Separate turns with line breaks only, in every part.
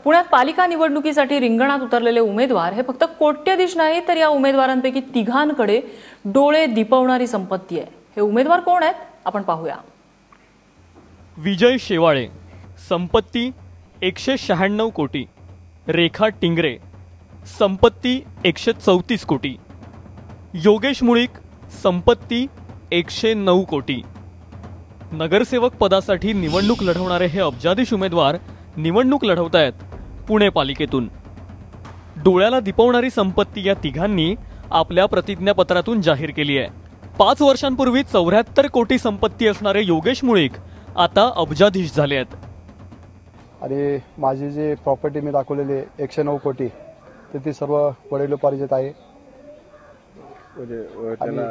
पुण्यात पालिका निवडणुकीसाठी रिंगणात उतरलेले उमेदवार हे फक्त कोट्यधीश नाही तर या उमेदवारांपैकी तिघांकडे डोळे दिपवणारी संपत्ती आहे। हे उमेदवार कोण आहेत आपण पाहूया।
विजय शेवाळे, संपत्ती 196 कोटी। रेखा टिंगरे, संपत्ती 134 कोटी। योगेश मुळीक, संपत्ती 109 कोटी। नगरसेवक पदासाठी निवडणूक लढवणारे हे अब्जाधीश उमेदवार निवडणूक लढवतायत पुणे पालिकेतून। डोळ्याला दिपवणारी संपत्ती या तिघांनी आपल्या प्रतिज्ञापत्रातून जाहीर केली आहे। 5 वर्षांपूर्वी 74 कोटी संपत्ती असणारे योगेश मुळीक आता अब्जाधीश झाले आहेत।
आणि माझी जे प्रॉपर्टी मी दाखवलेली 109 कोटी तर ती सर्व वडिलोपार्जित आहे।
त्याला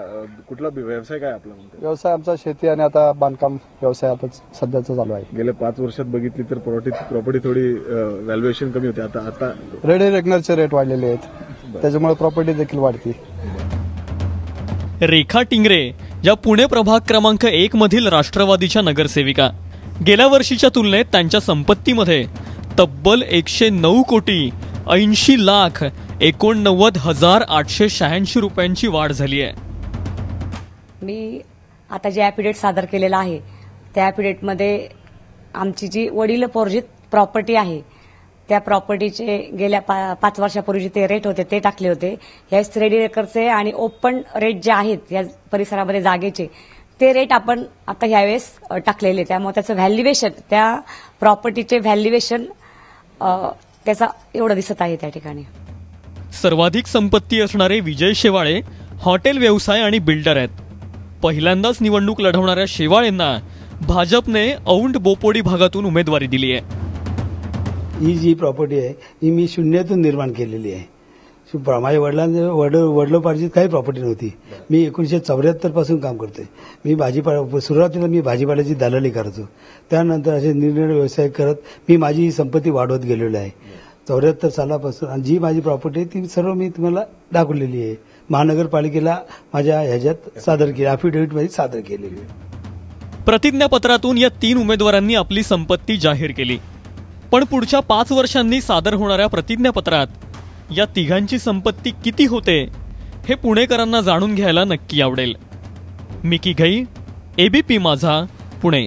कुठला व्यवसाय काय आपला?
व्यवसाय आमचा शेती आणि आता बांधकाम व्यवसाय आता सध्याचा चालू आहे।
गेल्या 5 वर्षात बघितली तर प्रॉपर्टी थोडी व्हॅल्युएशन कमी होते, आता
रेग्नरचे रेट वाढलेले आहेत, त्याच्यामुळे प्रॉपर्टी देखील वाढते।
रेखा टिंगरे या पुणे प्रभाग क्रमांक 1 मधील राष्ट्रवादीच्या नगरसेविका। गेल्या वर्षीच्या तुलनेत त्यांच्या संपत्तीमध्ये तब्बल 109 कोटी 80 लाख 89,886 रुपयांची वाढ झाली आहे।
मी आता जे ॲफिडेविट सादर केलेला आहे त्या ॲफिडेविटमध्ये आमची जी वडिलोपार्जित प्रॉपर्टी आहे त्या प्रॉपर्टीचे गेल्या 5 वर्षापूर्वी ते रेट होते ते टाकले होते। यावेळेस रेडी रेकरचे आणि ओपन रेट जे आहेत या परिसरामध्ये जागेचे ते रेट आपण आता यावेळेस टाकलेले, त्यामुळे त्याचं व्हॅल्युएशन, त्या प्रॉपर्टीचे व्हॅल्युएशन त्याचा एवढं दिसत आहे त्या ठिकाणी।
सर्वाधिक संपत्ती असणारे विजय शेवाळे हॉटेल व्यवसाय आणि बिल्डर आहेत। पहिल्यांदाच निवडणूक लढवणाऱ्या शेवाळेंना भाजपने औंध बोपोडी भागातून उमेदवारी दिली आहे।
ही जी प्रॉपर्टी आहे ही मी शून्यातून निर्माण केलेली आहे। माझ्या वडिलोपार्जित काही प्रॉपर्टी नव्हती। मी 1974 पासून काम करतोय। मी सुरुवातीला मी भाजीपाल्याची दलाली करतो, त्यानंतर असे निरनिराळे व्यवसाय करत मी माझी ही संपत्ती वाढवत गेलेली आहे। 74 सालापासून जी माझी प्रॉपर्टी आहे ती सर्व मी तुम्हाला दाखवलेली आहे, महानगरपालिकेला माझ्या ह्याच्यात सादर केली, ॲफिडेव्हिटमध्ये सादर केलेली आहे।
प्रतिज्ञापत्रातून या 3 उमेदवारांनी आपली संपत्ती जाहीर केली, पण पुढच्या 5 वर्षांनी सादर होणाऱ्या प्रतिज्ञापत्रात या तिघांची संपत्ती किती होते हे पुणेकरांना जाणून घ्यायला नक्की आवडेल। मिकी घई, एबीपी माझा, पुणे।